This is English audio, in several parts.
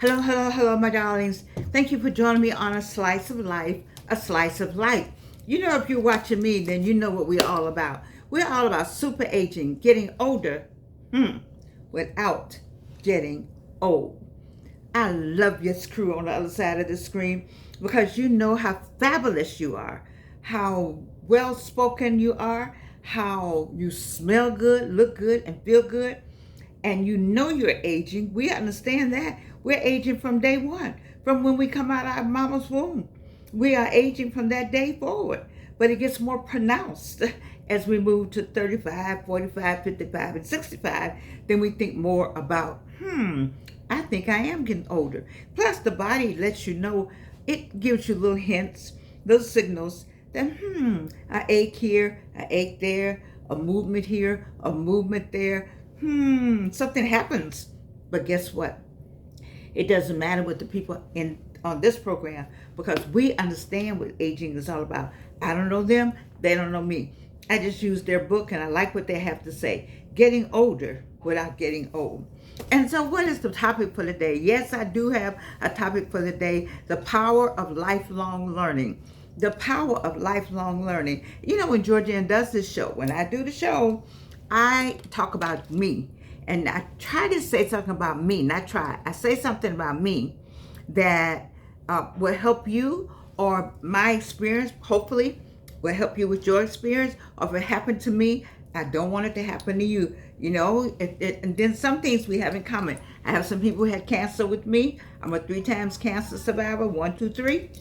Hello, hello, hello, my darlings. Thank you for joining me on A Slice of Life, A Slice of Life. You know, if you're watching me, then you know what we're all about. We're all about super aging, getting older, without getting old. I love your crew on the other side of the screen because you know how fabulous you are, how well spoken you are, how you smell good, look good, and feel good. And you know you're aging. We understand that. We're aging from day one, from when we come out of our mama's womb. We are aging from that day forward. But it gets more pronounced as we move to 35, 45, 55, and 65. Then we think more about, I think I am getting older. Plus, the body lets you know, it gives you little hints, little signals that, I ache here, I ache there, a movement here, a movement there. Something happens. But guess what? It doesn't matter what the people in on this program because we understand what aging is all about. I don't know them, they don't know me. I just use their book and I like what they have to say. Getting older without getting old. And so, what is the topic for the day? Yes, I do have a topic for the day: the power of lifelong learning. The power of lifelong learning. You know, when Georgianne does this show, when I do the show, I talk about me. And I try to say something about me, not try. I say something about me that will help you, or my experience, hopefully, will help you with your experience. Or if it happened to me, I don't want it to happen to you. You know, and then some things we have in common. I have some people who had cancer with me. I'm a 3 times cancer survivor, 1, 2, 3.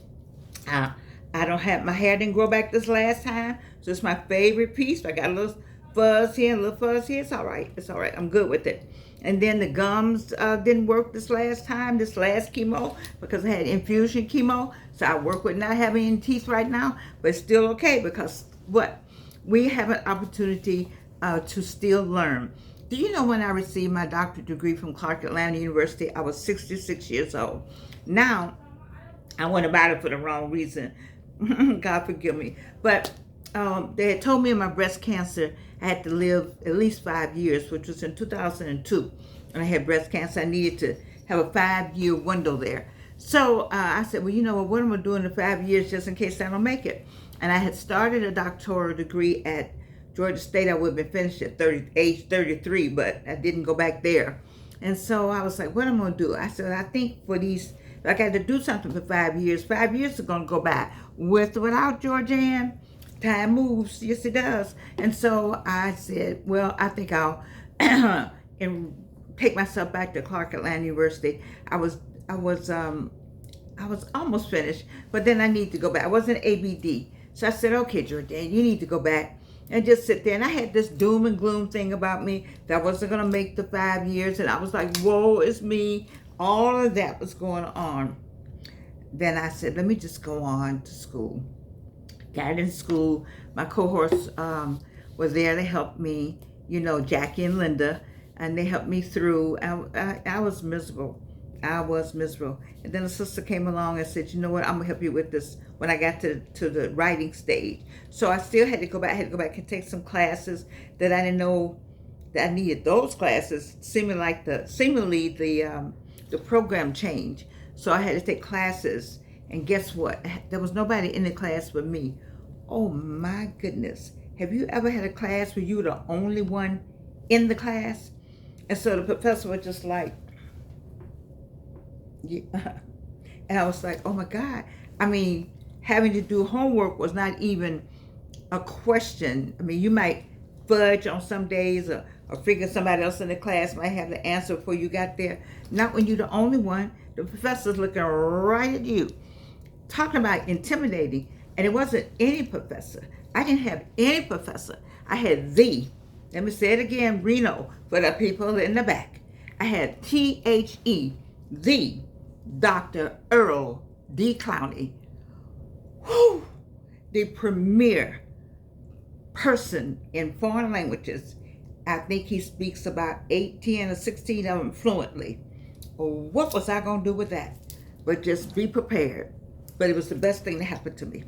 I don't have, my hair didn't grow back this last time, so it's my favorite piece. I got a little fuzz here, a little fuzz here. It's all right. It's all right. I'm good with it. And then the gums didn't work this last time, this last chemo, because I had infusion chemo. So I work with not having any teeth right now, but it's still okay because what? We have an opportunity to still learn. Do you know when I received my doctorate degree from Clark Atlanta University, I was 66 years old. Now, I went about it for the wrong reason. God forgive me. But they had told me in my breast cancer I had to live at least 5 years, which was in 2002. And I had breast cancer. I needed to have a 5-year window there. So I said, well, you know what am I doing in 5 years just in case I don't make it? And I had started a doctoral degree at Georgia State. I would have been finished at age 33, but I didn't go back there. And so I was like, what am I going to do? I said, I think for these, I got to do something for 5 years. 5 years is going to go by. With or without Georgianne, time moves. Yes, it does. And so I said, well, I think I'll and take myself back to Clark Atlanta University. I was almost finished, but then I need to go back. I wasn't ABD. So I said, okay, Georgianne, you need to go back and just sit there. And I had this doom and gloom thing about me that I wasn't going to make the 5 years. And I was like, whoa, it's me. All of that was going on. Then I said, let me just go on to school. Got in school. My cohorts were there to help me, you know, Jackie and Linda, and they helped me through. I was miserable. I was miserable. And then a sister came along and said, you know what, I'm going to help you with this when I got to the writing stage. So I still had to go back. I had to go back and take some classes that I didn't know that I needed those classes, seemingly the program changed. So I had to take classes. And guess what? There was nobody in the class but me. Oh my goodness. Have you ever had a class where you were the only one in the class? And so the professor was just like, yeah. And I was like, oh my God. I mean, having to do homework was not even a question. I mean, you might fudge on some days or figure somebody else in the class might have the answer before you got there. Not when you're the only one. The professor's looking right at you. Talking about intimidating. And it wasn't any professor. I didn't have any professor. I had let me say it again, Reno, for the people in the back. I had THE, the Dr. Earl D. Clowney. Whew, the premier person in foreign languages. I think he speaks about 8, 10, or 16 of them fluently. Well, what was I going to do with that? But just be prepared. But it was the best thing that happened to me.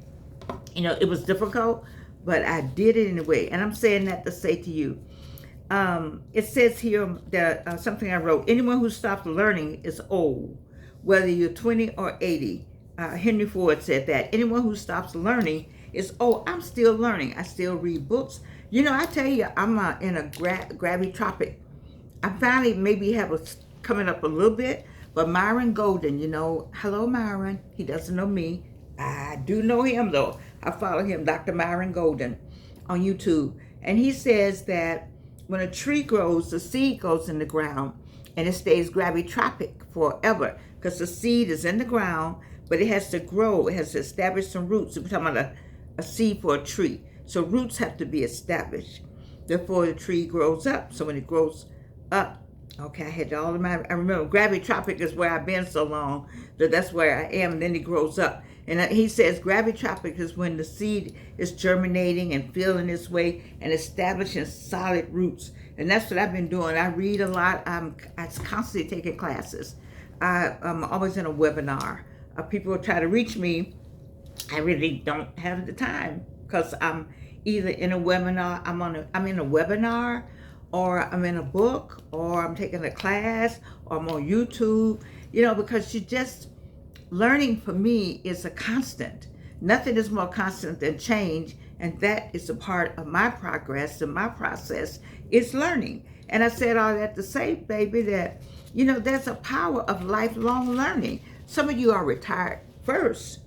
You know, it was difficult, but I did it anyway. And I'm saying that to say to you, it says here that something I wrote, anyone who stops learning is old. whether you're 20 or 80. Henry Ford said that. Anyone who stops learning is, oh, I'm still learning. I still read books. You know, I tell you, I'm in a gravitropic. I finally maybe have a coming up a little bit, but Myron Golden, you know, hello Myron. He doesn't know me. I do know him though. I follow him, Dr. Myron Golden, on YouTube. And he says that when a tree grows, the seed goes in the ground and it stays gravitropic forever because the seed is in the ground, but it has to grow. It has to establish some roots. We're talking about a seed for a tree. So roots have to be established before the tree grows up. So when it grows up, okay, I remember gravitropic is where I've been so long that that's where I am, and then it grows up. And he says gravitropic is when the seed is germinating and feeling its way and establishing solid roots. And that's what I've been doing. I read a lot. I'm constantly taking classes. I'm always in a webinar. People try to reach me. I really don't have the time because I'm either in a webinar, I'm in a webinar, or I'm in a book, or I'm taking a class, or I'm on YouTube, you know, because learning for me is a constant. Nothing is more constant than change, and that is a part of my progress and my process is learning. And I said all that to say, baby, that, you know, there's a power of lifelong learning. Some of you are retired first.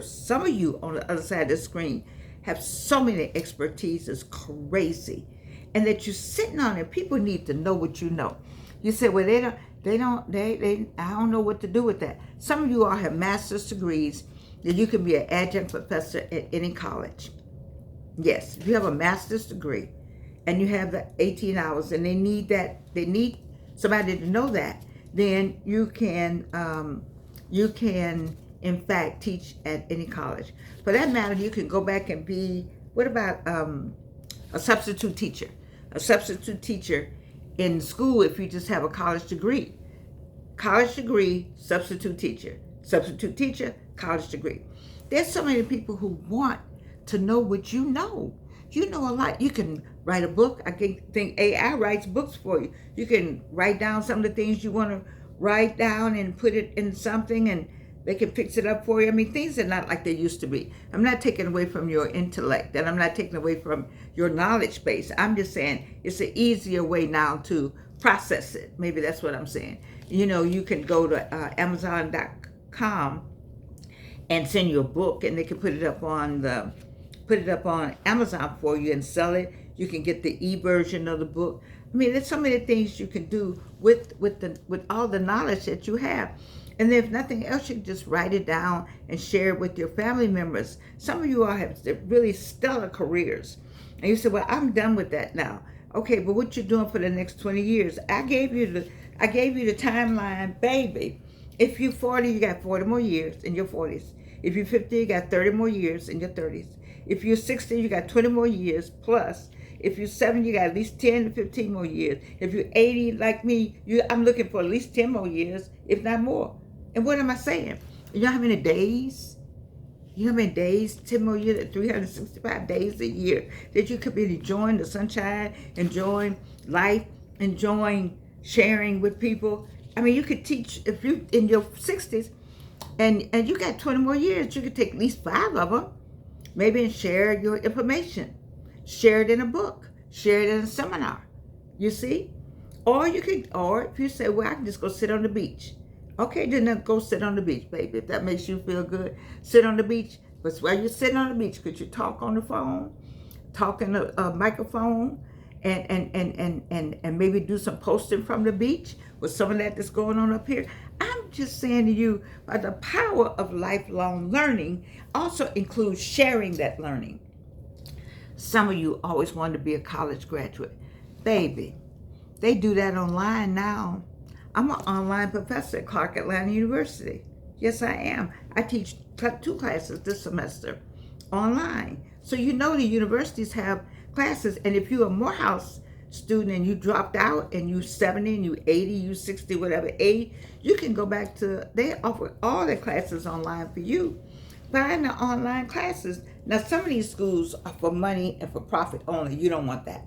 Some of you on the other side of the screen have so many expertise, it's crazy. And that you're sitting on it, people need to know what you know. You say, well, I don't know what to do with that. Some of you all have master's degrees that you can be an adjunct professor at any college. Yes, if you have a master's degree and you have the 18 hours and they need somebody to know that, then you can in fact teach at any college. For that matter, you can go back and be, what about a substitute teacher? A substitute teacher in school if you just have a college degree. College degree, substitute teacher. Substitute teacher, college degree. There's so many people who want to know what you know. You know a lot. You can write a book. I think AI writes books for you. You can write down some of the things you want to write down and put it in something and they can fix it up for you. I mean, things are not like they used to be. I'm not taking away from your intellect and I'm not taking away from your knowledge base. I'm just saying it's an easier way now to process it. Maybe that's what I'm saying. You know, you can go to Amazon.com and send you a book and they can put it up on Amazon for you and sell it. You can get the e-version of the book. I mean, there's so many things you can do with all the knowledge that you have. And if nothing else, you can just write it down and share it with your family members. Some of you all have really stellar careers. And you say, well, I'm done with that now. Okay, but what you doing for the next 20 years? I gave you the timeline, baby. If you're 40, you got 40 more years in your 40s. If you're 50, you got 30 more years in your 30s. If you're 60, you got 20 more years plus. If you're 70, you got at least 10 to 15 more years. If you're 80, like me, I'm looking for at least 10 more years, if not more. And what am I saying? You know how many days? You know how many days? 10 more years, 365 days a year that you could be enjoying the sunshine, enjoying life, enjoying sharing with people. I mean, you could teach if you in your 60s and you got 20 more years, you could take at least 5 of them, maybe, and share your information. Share it in a book. Share it in a seminar. You see? Or if you say, well, I can just go sit on the beach. Okay, then go sit on the beach, baby. If that makes you feel good, sit on the beach. But while you're sitting on the beach, could you talk on the phone, talk in a microphone, and maybe do some posting from the beach with some of that's going on up here? I'm just saying to you, the power of lifelong learning also includes sharing that learning. Some of you always wanted to be a college graduate. Baby, they do that online now. I'm an online professor at Clark Atlanta University. Yes, I am. I teach 2 classes this semester online. So you know the universities have classes, and if you're a Morehouse student and you dropped out and you 70 and you 80, you 60, whatever age, you can go back they offer all their classes online for you. Find the online classes. Now, some of these schools are for money and for profit only. You don't want that.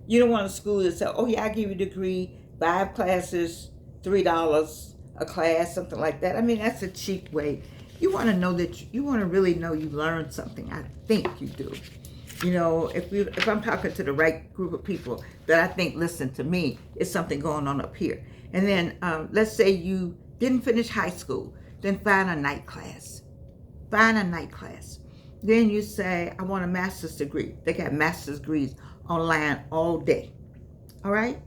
You don't want a school that says, oh yeah, I give you a degree, 5 classes, $3, a class, something like that. I mean, that's a cheap way. You want to know that you want to really know you learned something. I think you do. You know, if I'm talking to the right group of people that I think listen to me, it's something going on up here. And then let's say you didn't finish high school, then find a night class. Find a night class. Then you say, I want a master's degree. They got master's degrees online all day. All right?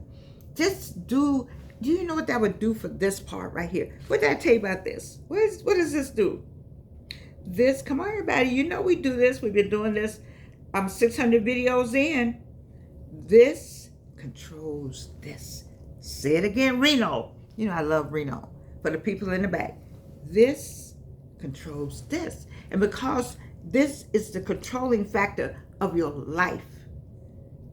Just do you know what that would do for this part right here? What did I tell you about this? What does this do? This, come on everybody, you know we do this. We've been doing this. I'm 600 videos in. This controls this. Say it again, Reno. You know I love Reno. For the people in the back. This controls this. And because this is the controlling factor of your life.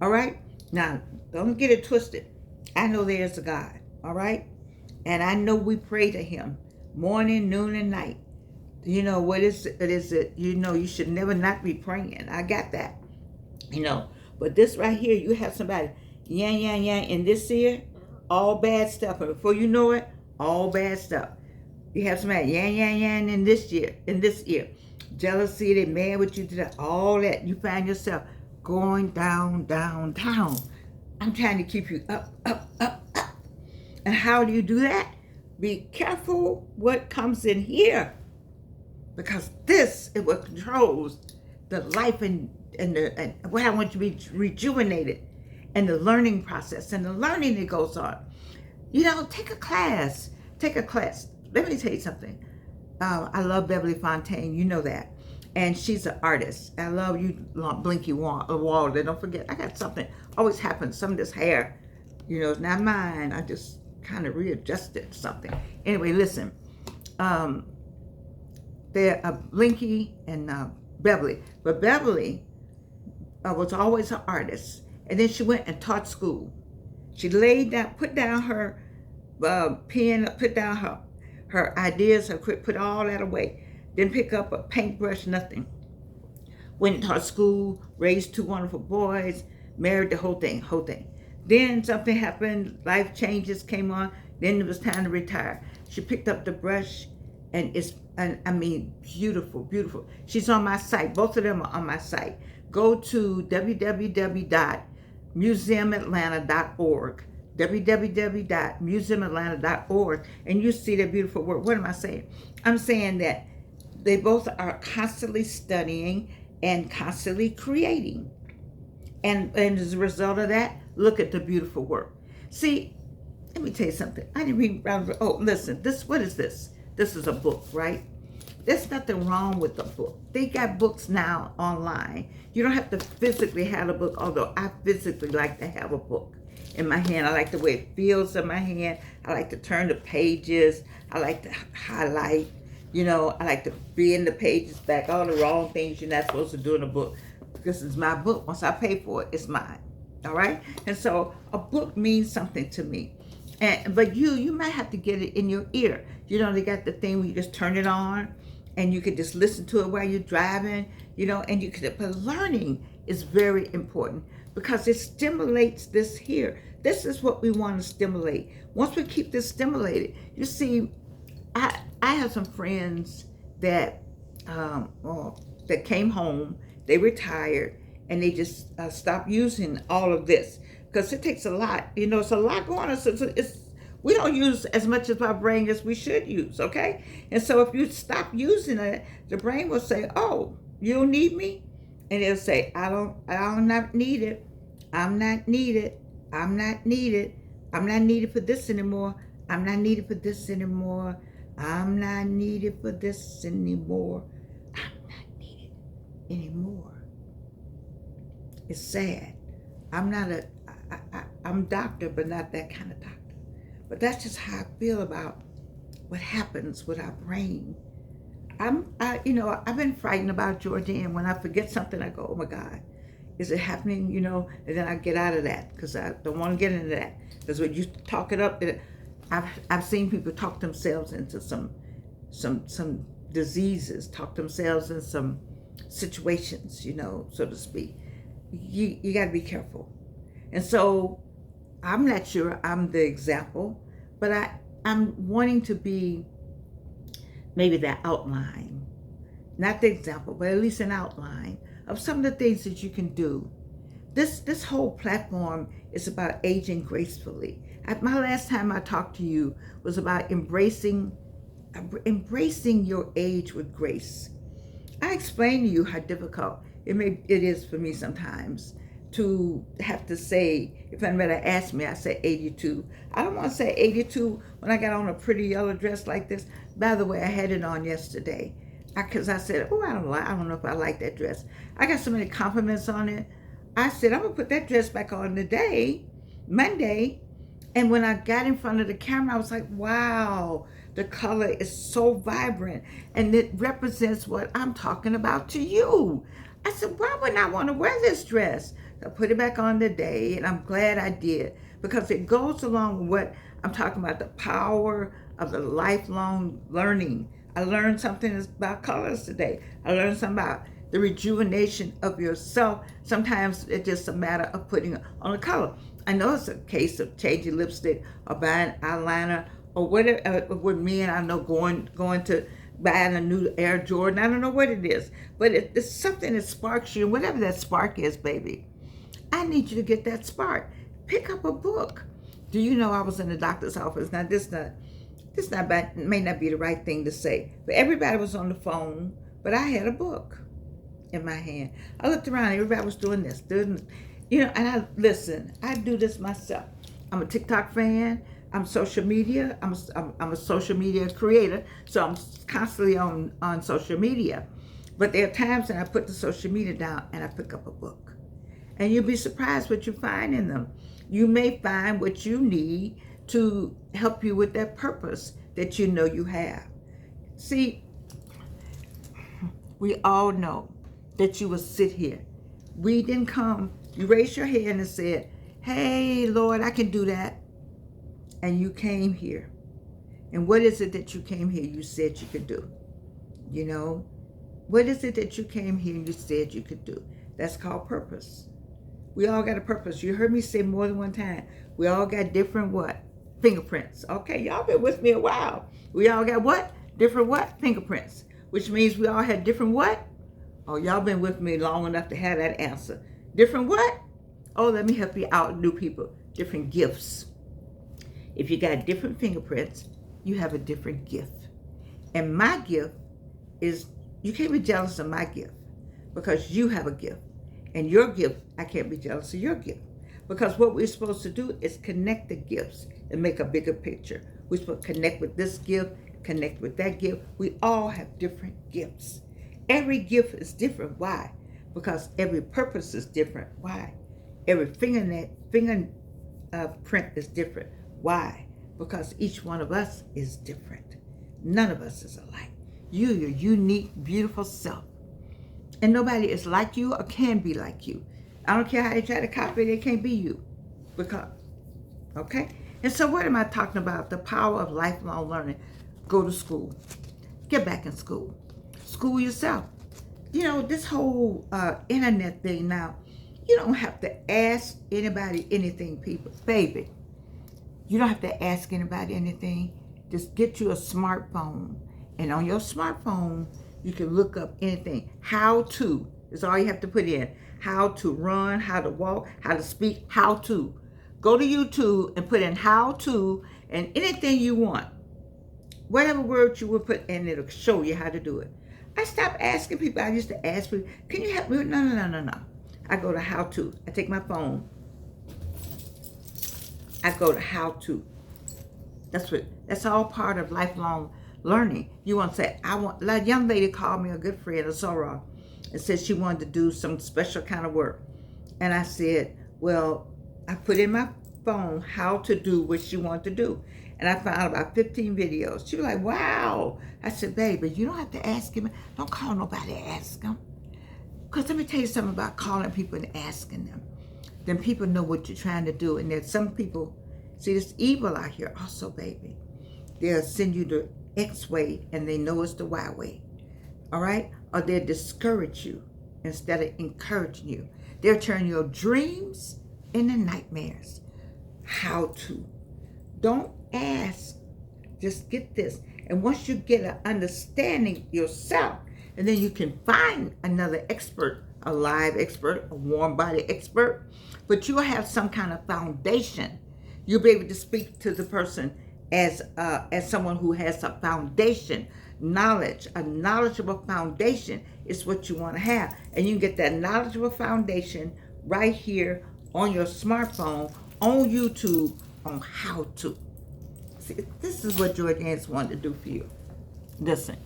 All right? Now, don't get it twisted. I know there's a God. All right? And I know we pray to him morning, noon, and night. You know, what is it? You know, you should never not be praying. I got that. You know, but this right here, you have somebody, in this ear, all bad stuff. And before you know it, all bad stuff. You have somebody, in this ear. Jealousy, they mad with you, all that. You find yourself going down, down, down. I'm trying to keep you up, up, up, up. And how do you do that? Be careful what comes in here. Because this is what controls the life and what I want you to be rejuvenated and the learning process and the learning that goes on. You know, take a class. Take a class. Let me tell you something. I love Beverly Fontaine. You know that. And she's an artist. I love you, Blinky Walden. Don't forget, I got something. Always happens. Some of this hair, you know, it's not mine. I just kind of readjusted something. Anyway, listen. They're Blinky and Beverly. But Beverly was always an artist. And then she went and taught school. She laid down, put down her pen, put down her ideas, put all that away. Didn't pick up a paintbrush, nothing. Went and taught school, raised 2 wonderful boys, married, the whole thing. Then something happened, life changes came on, then it was time to retire. She picked up the brush, and I mean, beautiful, beautiful. She's on my site. Both of them are on my site. Go to www.museumatlanta.org, www.museumatlanta.org, and you see their beautiful work. What am I saying? I'm saying that they both are constantly studying and constantly creating. And as a result of that, look at the beautiful work. See, let me tell you something. I didn't read, listen, what is this? This is a book, right? There's nothing wrong with the book. They got books now online. You don't have to physically have a book, although I physically like to have a book in my hand. I like the way it feels in my hand. I like to turn the pages. I like to highlight. You know, I like to bend the pages back. All the wrong things you're not supposed to do in a book. Because it's my book. Once I pay for it, it's mine. All right? And so a book means something to me. But you might have to get it in your ear. You know, they got the thing where you just turn it on and you could just listen to it while you're driving, you know, and but learning is very important because it stimulates this here. This is what we want to stimulate. Once we keep this stimulated, you see, I have some friends that that came home, they retired, and they just stopped using all of this because it takes a lot. You know, it's a lot going on. So we don't use as much of our brain as we should use, okay? And so if you stop using it, the brain will say, "Oh, you don't need me," and it'll say, "I don't not need it. I'm not needed. I'm not needed. I'm not needed for this anymore. I'm not needed for this anymore. I'm not needed for this anymore. I'm not needed anymore." It's sad. I'm a doctor, but not that kind of doctor. But that's just how I feel about what happens with our brain. You know, I've been frightened about Georgia, and when I forget something, I go, "Oh my God, is it happening?" You know, and then I get out of that because I don't want to get into that. Because when you talk it up, I've seen people talk themselves into some diseases, talk themselves in some situations, you know, so to speak. You got to be careful. And so I'm not sure I'm the example, but I'm wanting to be maybe the outline, not the example, but at least an outline of some of the things that you can do. This whole platform is about aging gracefully. My last time I talked to you was about embracing your age with grace. I explained to you how difficult it is for me sometimes to have to say, if anybody asks me, I say 82. I don't want to say 82 when I got on a pretty yellow dress like this. By the way, I had it on yesterday because I said, oh, I don't know if I like that dress. I got so many compliments on it. I said, I'm gonna put that dress back on today, Monday. And when I got in front of the camera, I was like, wow, the color is so vibrant and it represents what I'm talking about to you. I said, why wouldn't I want to wear this dress? I put it back on today, and I'm glad I did, because it goes along with what I'm talking about, the power of the lifelong learning. I learned something about colors today. I learned something about the rejuvenation of yourself. Sometimes it's just a matter of putting on a color. I know it's a case of changing lipstick or buying eyeliner or whatever. With me, and I know going to buying a new Air Jordan. I don't know what it is, but it's something that sparks you. Whatever that spark is, baby, I need you to get that spark. Pick up a book. Do you know I was in the doctor's office? Now this may not be the right thing to say, but everybody was on the phone, but I had a book in my hand. I looked around, everybody was doing this, and I do this myself. I'm a TikTok fan. I'm social media. I'm a social media creator, so I'm constantly on social media. But there are times when I put the social media down and I pick up a book. And you'll be surprised what you find in them. You may find what you need to help you with that purpose that you know you have. See, we all know that you will sit here. We didn't come, you raised your hand and said, hey, Lord, I can do that. And you came here. And what is it that you came here you said you could do? You know, what is it that you came here and you said you could do? That's called purpose. We all got a purpose. You heard me say more than one time. We all got different what? Fingerprints. Okay, y'all been with me a while. We all got what? Different what? Fingerprints. Which means we all had different what? Oh, y'all been with me long enough to have that answer. Different what? Oh, let me help you out, new people. Different gifts. If you got different fingerprints, you have a different gift. And my gift is, you can't be jealous of my gift because you have a gift. And your gift, I can't be jealous of your gift. Because what we're supposed to do is connect the gifts and make a bigger picture. We're supposed to connect with this gift, connect with that gift. We all have different gifts. Every gift is different. Why? Because every purpose is different. Why? Every fingerprint is different. Why? Because each one of us is different. None of us is alike. You're your unique, beautiful self. And nobody is like you or can be like you. I don't care how they try to copy, they can't be you. Because, okay? And so what am I talking about? The power of lifelong learning. Go to school. Get back in school. School yourself. You know, this whole internet thing now, you don't have to ask anybody anything, people. Baby, you don't have to ask anybody anything. Just get you a smartphone. And on your smartphone, you can look up anything. How to is all you have to put in. How to run, how to walk, how to speak, how to. Go to YouTube and put in how to and anything you want. Whatever word you would put in, it'll show you how to do it. I stopped asking people. I used to ask people, can you help me? No. I go to how to. I take my phone. I go to how to. That's all part of lifelong learning. You want to say, a young lady called me, a good friend, a Zora, and said she wanted to do some special kind of work. And I said, well, I put in my phone how to do what she wanted to do. And I found about 15 videos. She was like, wow. I said, baby, you don't have to ask him. Don't call nobody to ask them. Because let me tell you something about calling people and asking them. Then people know what you're trying to do. And there's some people, see, there's evil out here also, baby. They'll send you the X way and they know it's the Y way. All right? Or they'll discourage you instead of encouraging you. They'll turn your dreams into nightmares. How to. Don't ask Just get this. And once you get an understanding yourself, and then you can find another expert, a live expert, a warm body expert, but you'll have some kind of foundation. You'll be able to speak to the person as someone who has a foundation, knowledge. A knowledgeable foundation is what you want to have. And you can get that knowledgeable foundation right here on your smartphone, on YouTube, on how to. See, this is what Jordanians wanted to do for you. Listen,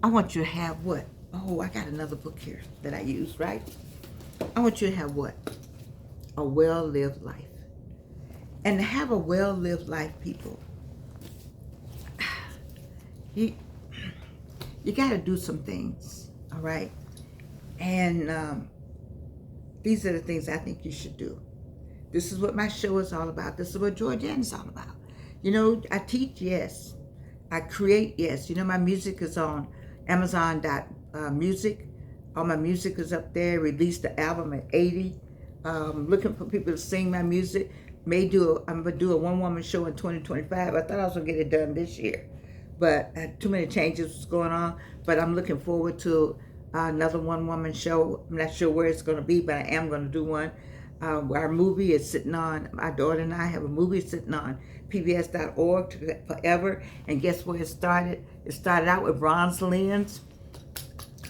I want you to have what? Oh, I got another book here that I use, right? I want you to have what? A well-lived life. And to have a well-lived life, people, you got to do some things, all right? And these are the things I think you should do. This is what my show is all about. This is what Georgiana is all about. You know, I teach, yes. I create, yes. You know, my music is on Amazon.music. All my music is up there. Released the album at 80. Looking for people to sing my music. I'm gonna do a one-woman show in 2025. I thought I was gonna get it done this year, but too many changes was going on. But I'm looking forward to another one-woman show. I'm not sure where it's gonna be, but I am gonna do one. Our movie is sitting on, my daughter and I have a movie sitting on pbs.org forever. And guess where it started? It started out with Bronze Lens.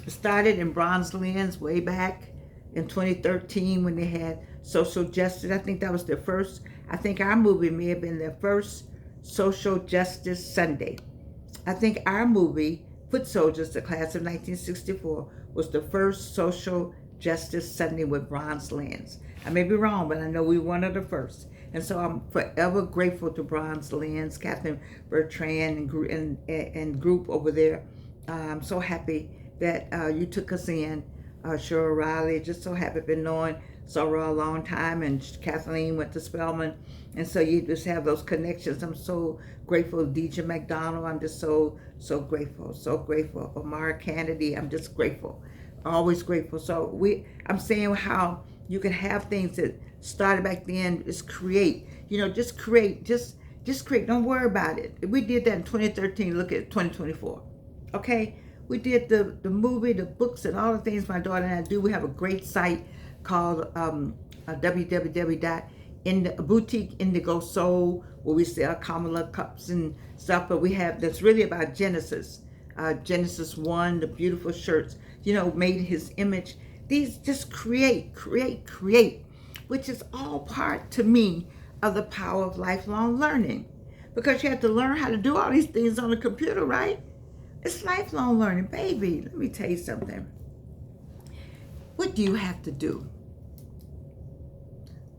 It started in Bronze Lens way back in 2013 when they had Social Justice. I think that was their first. I think our movie may have been their first Social Justice Sunday. I think our movie, Foot Soldiers, the class of 1964, was the first Social Justice Sunday with Bronze Lens. I may be wrong, but I know we were one of the first. And so I'm forever grateful to Bronze Lens, Captain Bertrand and group over there. I'm so happy that you took us in. Cheryl Riley, just so happy, been knowing Sarah a long time, and Kathleen went to Spelman. And so you just have those connections. I'm so grateful. DJ McDonald, I'm just so grateful, so grateful. For Mara Kennedy, I'm just grateful, always grateful. So I'm saying how you can have things that started back then. Just create, just create, just create. Don't worry about it. We did that in 2013. Look at 2024. Okay, we did the movie, the books, and all the things my daughter and I do. We have a great site called www.boutique Indigo Soul, where we sell Kamala cups and stuff. But we have, that's really about Genesis. Genesis 1, the beautiful shirts, made in his image. These just create, which is all part, to me, of the power of lifelong learning. Because you have to learn how to do all these things on the computer, right? It's lifelong learning. Baby, let me tell you something. What do you have to do?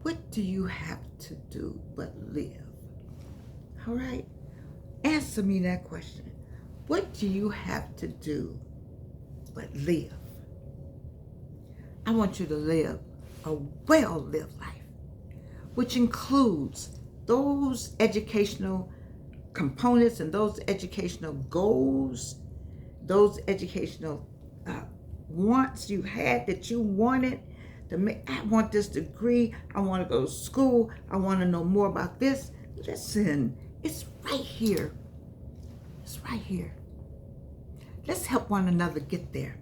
What do you have to do but live? All right? Answer me that question. What do you have to do but live? I want you to live a well-lived life, which includes those educational components and those educational goals, those educational wants you had that you wanted to make. I want this degree. I want to go to school. I want to know more about this. Listen, it's right here. It's right here. Let's help one another get there.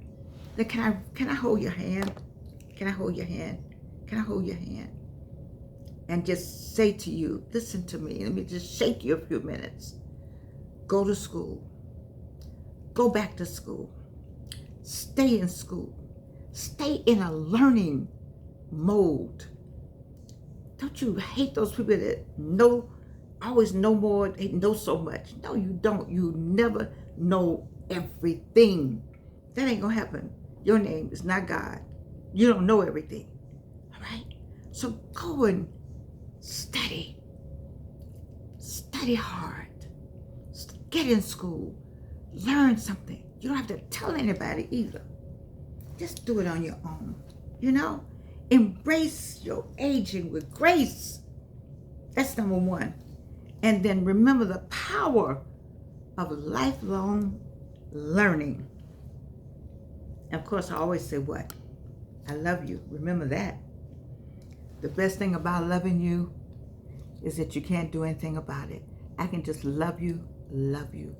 Now, can I hold your hand? Can I hold your hand? Can I hold your hand? And just say to you, listen to me. Let me just shake you a few minutes. Go to school. Go back to school. Stay in school. Stay in a learning mode. Don't you hate those people that always know more, they know so much? No, you don't. You never know everything. That ain't gonna happen. Your name is not God. You don't know everything. All right? So go and study. Study hard. Get in school. Learn something. You don't have to tell anybody either. Just do it on your own. Embrace your aging with grace. That's number one. And then remember the power of lifelong learning. And of course, I always say what? I love you. Remember that. The best thing about loving you is that you can't do anything about it. I can just love you, love you,